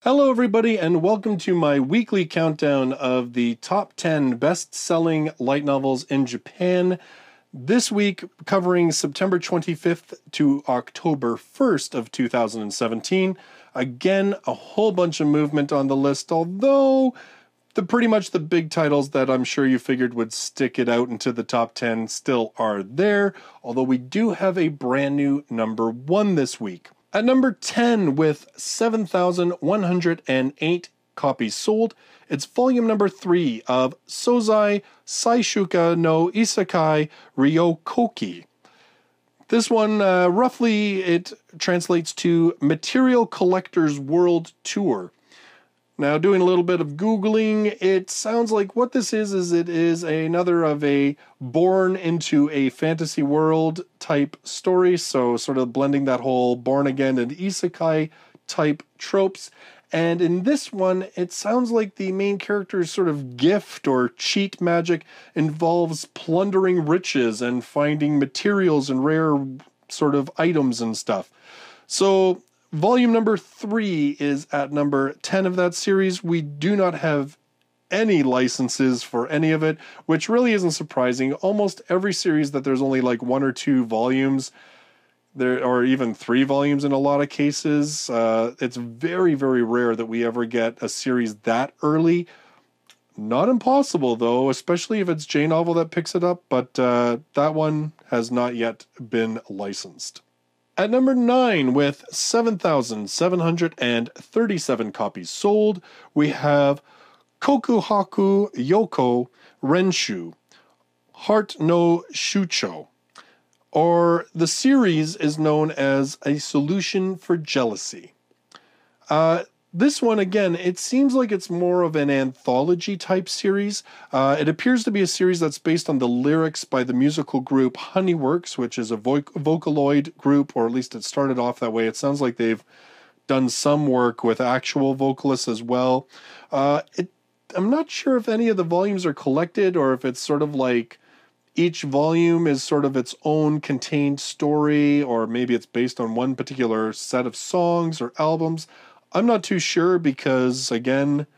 Hello, everybody, and welcome to my weekly countdown of the top 10 best-selling light novels in Japan. This week, covering September 25th to October 1st of 2017. Again, a whole bunch of movement on the list, although pretty much the big titles that I'm sure you figured would stick it out into the top 10 still are there, although we do have a brand new number 1 this week. At number 10, with 7,108 copies sold, it's volume number 3 of Sozai Saishuka no Isekai Ryokouki. This one, roughly, it translates to Material Collector's World Tour. Now, doing a little bit of Googling, it sounds like what this is it is another of a born into a fantasy world type story, so sort of blending that whole born again and isekai type tropes. And in this one, it sounds like the main character's sort of gift or cheat magic involves plundering riches and finding materials and rare sort of items and stuff. So volume number 3 is at number 10 of that series. We do not have any licenses for any of it, which really isn't surprising. Almost every series that there's only like 1 or 2 volumes, there, or even 3 volumes in a lot of cases, it's very, very rare that we ever get a series that early. Not impossible, though, especially if it's J-Novel that picks it up, but that one has not yet been licensed. At number 9, with 7,737 copies sold, we have Kokuhaku Yokou Renshuu, Heart no Shuchou, or the series is known as A Solution for Jealousy. This one, again, it seems like it's more of an anthology-type series. It appears to be a series that's based on the lyrics by the musical group Honeyworks, which is a Vocaloid group, or at least it started off that way. It sounds like they've done some work with actual vocalists as well. I'm not sure if any of the volumes are collected, or if it's sort of like each volume is sort of its own contained story, or maybe it's based on one particular set of songs or albums. I'm not too sure because, again,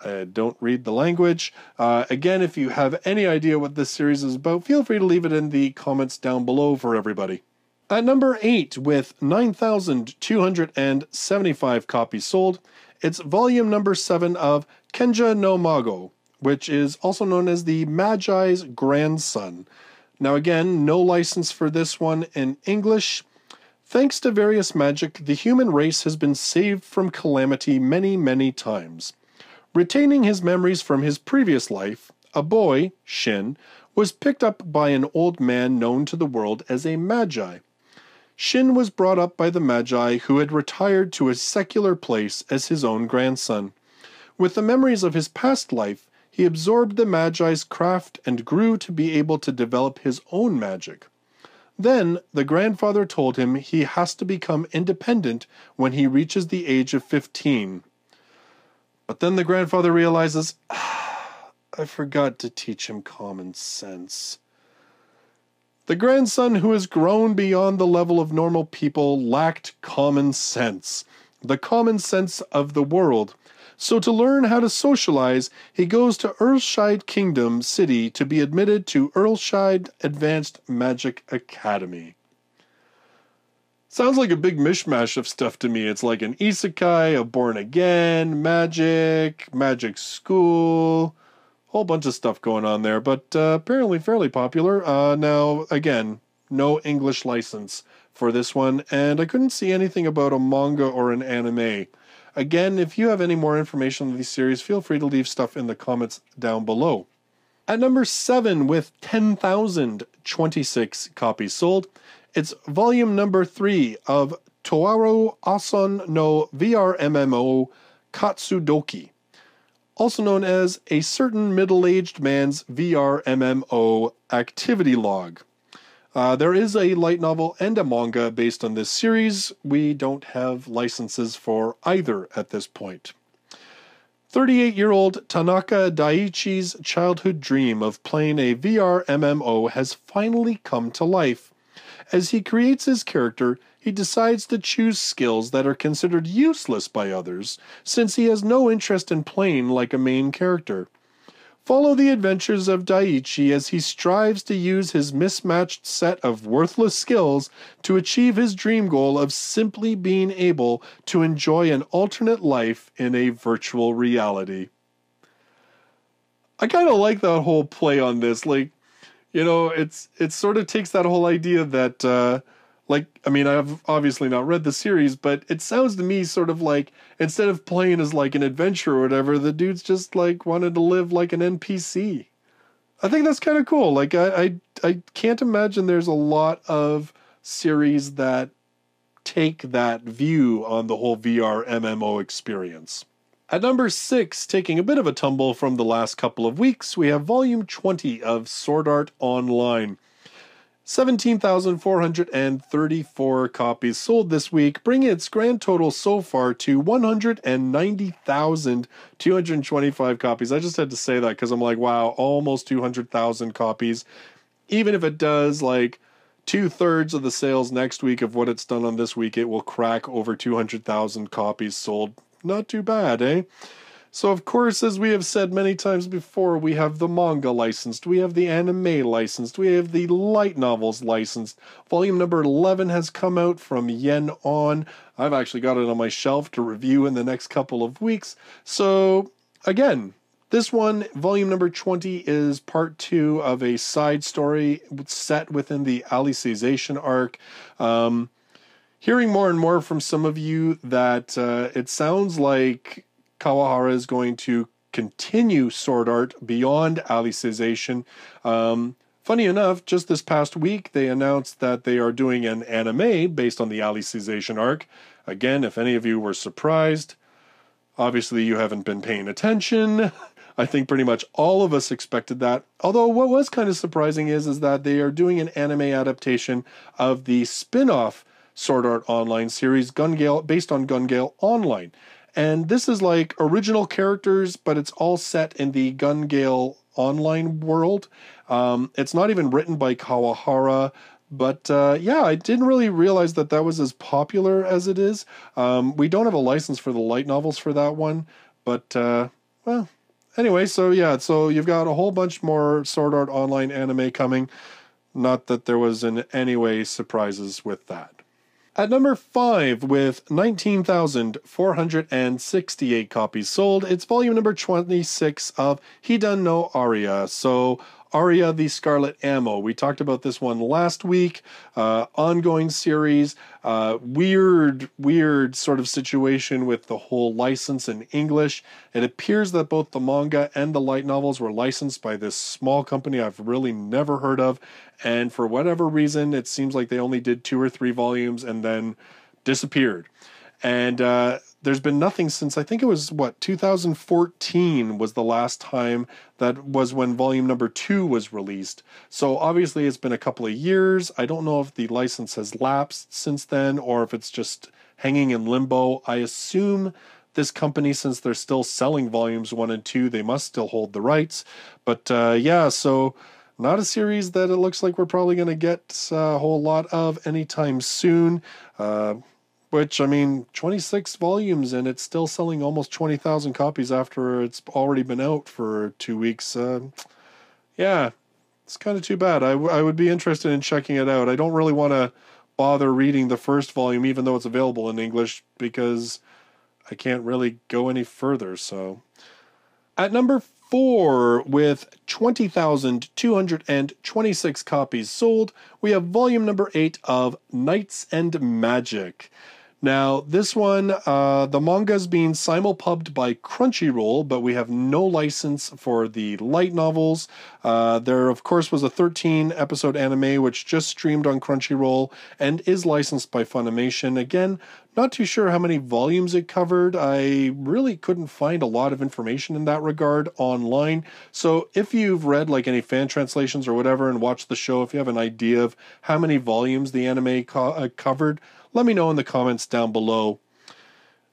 I don't read the language. Again, if you have any idea what this series is about, feel free to leave it in the comments down below for everybody. At number 8, with 9,275 copies sold, it's volume number 7 of Kenja no Mago, which is also known as the Magi's Grandson. Now again, no license for this one in English. Thanks to various magic, the human race has been saved from calamity many, many times. Retaining his memories from his previous life, a boy, Shin, was picked up by an old man known to the world as a Magi. Shin was brought up by the Magi, who had retired to a secular place as his own grandson. With the memories of his past life, he absorbed the Magi's craft and grew to be able to develop his own magic. Then, the grandfather told him he has to become independent when he reaches the age of 15. But then the grandfather realizes, I forgot to teach him common sense. The grandson who has grown beyond the level of normal people lacked common sense, the common sense of the world. So to learn how to socialize, he goes to Earlshide Kingdom City to be admitted to Earlshide Advanced Magic Academy. Sounds like a big mishmash of stuff to me. It's like an isekai, a born again, magic school, whole bunch of stuff going on there, but apparently fairly popular. Now, again, no English license for this one, and I couldn't see anything about a manga or an anime. Again, if you have any more information on these series, feel free to leave stuff in the comments down below. At number 7, with 10,026 copies sold, it's volume number 3 of Toaru Ossan no VRMMO Katsudouki, also known as A Certain Middle-Aged Man's VRMMO Activity Log. There is a light novel and a manga based on this series. We don't have licenses for either at this point. 38-year-old Tanaka Daiichi's childhood dream of playing a VR MMO has finally come to life. As he creates his character, he he decides to choose skills that are considered useless by others, since he has no interest in playing like a main character. Follow the adventures of Daiichi as he strives to use his mismatched set of worthless skills to achieve his dream goal of simply being able to enjoy an alternate life in a virtual reality. I kind of like that whole play on this. Like, you know, it sort of takes that whole idea that, I mean, I've obviously not read the series, but it sounds to me sort of like, instead of playing as like an adventurer or whatever, the dude's just like wanted to live like an NPC. I think that's kind of cool. Like, I can't imagine there's a lot of series that take that view on the whole VRMMO experience. At number 6, taking a bit of a tumble from the last couple of weeks, we have Volume 20 of Sword Art Online. 17,434 copies sold this week, bringing its grand total so far to 190,225 copies. I just had to say that because I'm like, wow, almost 200,000 copies. Even if it does like 2/3 of the sales next week of what it's done on this week, it will crack over 200,000 copies sold. Not too bad, eh? So, of course, as we have said many times before, we have the manga licensed, we have the anime licensed, we have the light novels licensed. Volume number 11 has come out from Yen On. I've actually got it on my shelf to review in the next couple of weeks. So, again, this one, volume number 20, is part 2 of a side story set within the Alicization arc. Hearing more and more from some of you that it sounds like Kawahara is going to continue Sword Art beyond Alicization. Funny enough, just this past week, they announced that they are doing an anime based on the Alicization arc. Again, if any of you were surprised, obviously you haven't been paying attention. I think pretty much all of us expected that. Although what was kind of surprising is that they are doing an anime adaptation of the spin-off Sword Art Online series, Gun Gale, based on Gun Gale Online. And this is like original characters, but it's all set in the Gun Gale Online world. It's not even written by Kawahara, but yeah, I didn't really realize that that was as popular as it is. We don't have a license for the light novels for that one, but well, anyway, so yeah, so you've got a whole bunch more Sword Art Online anime coming. Not that there was in any way surprises with that. At number 5, with 19,468 copies sold, it's volume number 26 of Hidan no Aria. So, Aria the Scarlet Ammo. We talked about this one last week. Ongoing series. Weird sort of situation with the whole license in English. It appears that both the manga and the light novels were licensed by this small company I've really never heard of. And for whatever reason, it seems like they only did 2 or 3 volumes and then disappeared. And there's been nothing since, I think it was, 2014 was the last time. That was when volume number 2 was released. So obviously it's been a couple of years. I don't know if the license has lapsed since then or if it's just hanging in limbo. I assume this company, since they're still selling volumes 1 and 2, they must still hold the rights. But yeah, so not a series that it looks like we're probably going to get a whole lot of anytime soon. Which, I mean, 26 volumes and it's still selling almost 20,000 copies after it's already been out for 2 weeks. Yeah, it's kind of too bad. I would be interested in checking it out. I don't really want to bother reading the first volume, even though it's available in English, because I can't really go any further. So, at number 4, with 20,226 copies sold, we have volume number 8 of Knights and Magic. Now, this one, the manga is being simul-pubbed by Crunchyroll, but we have no license for the light novels. There, of course, was a 13-episode anime which just streamed on Crunchyroll and is licensed by Funimation. Again, not too sure how many volumes it covered. I really couldn't find a lot of information in that regard online. So if you've read like any fan translations or whatever and watched the show, if you have an idea of how many volumes the anime covered, let me know in the comments down below.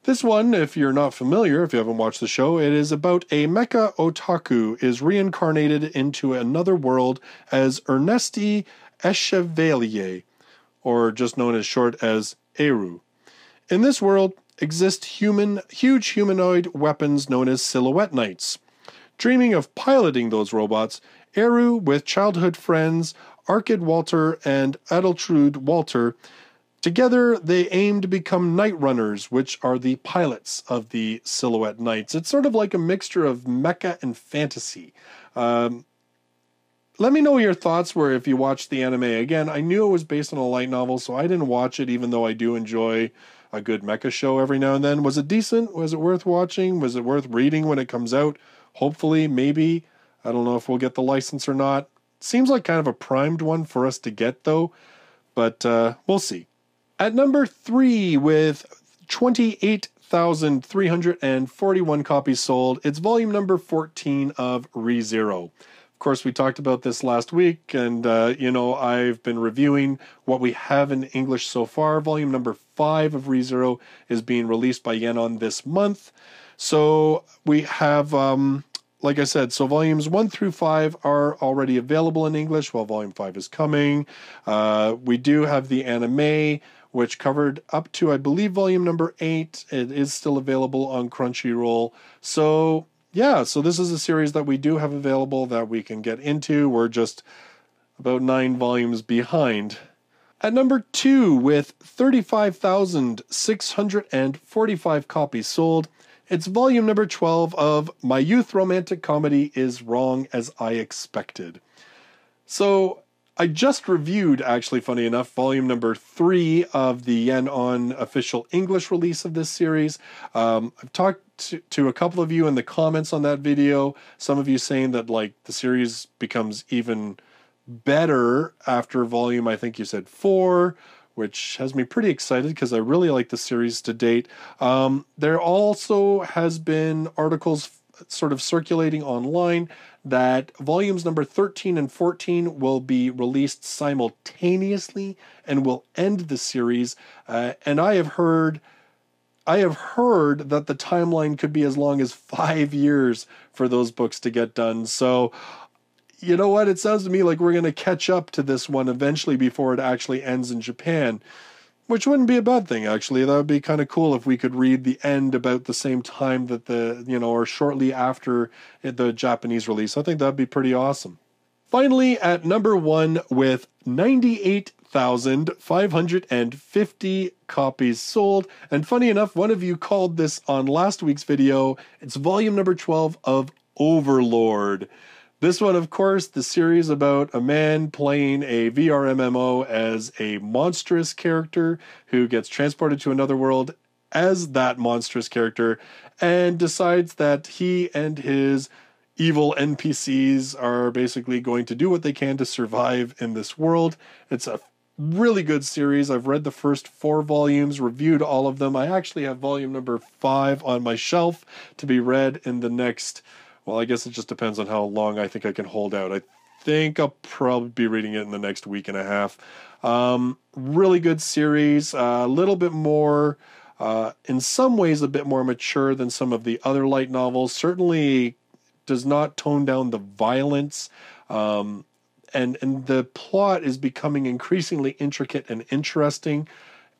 This one, if you're not familiar, if you haven't watched the show, it is about a mecha otaku is reincarnated into another world as Ernesti Echevalier, or just known as short as Eru. In this world exist huge humanoid weapons known as silhouette knights. Dreaming of piloting those robots, Eru, with childhood friends Arkid Walter and Adeltrude Walter, together they aim to become Night Runners, which are the pilots of the Silhouette Knights. It's sort of like a mixture of mecha and fantasy. Let me know your thoughts were if you watched the anime. Again, I knew it was based on a light novel, so I didn't watch it, even though I do enjoy a good mecha show every now and then. Was it decent? Was it worth watching? Was it worth reading when it comes out? Hopefully, maybe. I don't know if we'll get the license or not. Seems like kind of a primed one for us to get, though. But we'll see. At number 3, with 28,341 copies sold, it's volume number 14 of ReZero. Of course, we talked about this last week, and, I've been reviewing what we have in English so far. Volume number 5 of ReZero is being released by Yenon this month. So we have, like I said, so volumes 1 through 5 are already available in English, while volume 5 is coming. We do have the anime, which covered up to, I believe, volume number 8. It is still available on Crunchyroll. So yeah, so this is a series that we do have available that we can get into. We're just about 9 volumes behind. At number 2, with 35,645 copies sold, it's volume number 12 of My Youth Romantic Comedy Is Wrong As I Expected. So I just reviewed, actually, funny enough, volume number 3 of the Yenon official English release of this series. I've talked to a couple of you in the comments on that video. Some of you saying that, like, the series becomes even better after volume, I think you said 4, which has me pretty excited because I really like the series to date. There also has been articles sort of circulating online that volumes number 13 and 14 will be released simultaneously and will end the series. And I have heard that the timeline could be as long as 5 years for those books to get done. So, you know what? It sounds to me like we're going to catch up to this one eventually before it actually ends in Japan, which wouldn't be a bad thing, actually. That would be kind of cool if we could read the end about the same time that or shortly after the Japanese release. I think that'd be pretty awesome. Finally, at number 1 with 98,550 copies sold. And funny enough, one of you called this on last week's video. It's volume number 12 of Overlord. This one, of course, the series about a man playing a VRMMO as a monstrous character who gets transported to another world as that monstrous character and decides that he and his evil NPCs are basically going to do what they can to survive in this world. It's a really good series. I've read the first 4 volumes, reviewed all of them. I actually have volume number 5 on my shelf to be read in the next... Well, I guess it just depends on how long I think I can hold out. I think I'll probably be reading it in the next week and a half. Really good series. A little bit more, in some ways, a bit more mature than some of the other light novels. Certainly does not tone down the violence. And the plot is becoming increasingly intricate and interesting.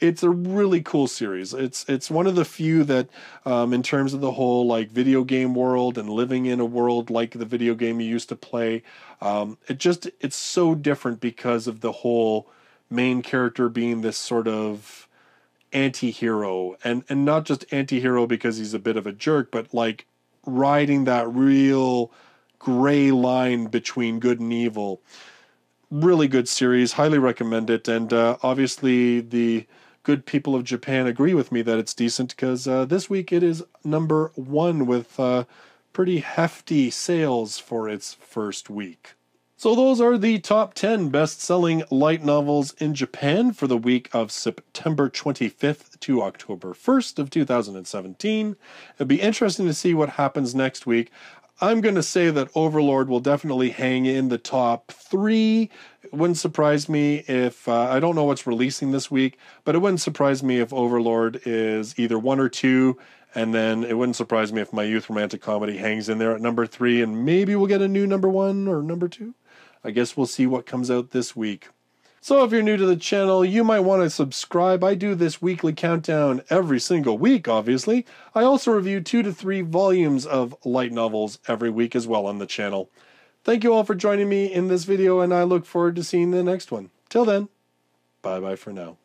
It's a really cool series. It's one of the few that, in terms of the whole like video game world and living in a world like the video game you used to play, it's so different because of the whole main character being this sort of anti-hero, and not just anti-hero because he's a bit of a jerk, but like riding that real gray line between good and evil. Really good series. Highly recommend it. And obviously the good people of Japan agree with me that it's decent because this week it is number 1 with pretty hefty sales for its first week. So those are the top 10 best-selling light novels in Japan for the week of September 25th to October 1st of 2017. It'd be interesting to see what happens next week. I'm going to say that Overlord will definitely hang in the top 3. It wouldn't surprise me if, I don't know what's releasing this week, but it wouldn't surprise me if Overlord is either 1 or 2, and then it wouldn't surprise me if My Youth Romantic Comedy hangs in there at number 3, and maybe we'll get a new number 1 or number 2. I guess we'll see what comes out this week. So if you're new to the channel, you might want to subscribe. I do this weekly countdown every single week, obviously. I also review 2 to 3 volumes of light novels every week as well on the channel. Thank you all for joining me in this video, and I look forward to seeing the next one. Till then, bye-bye for now.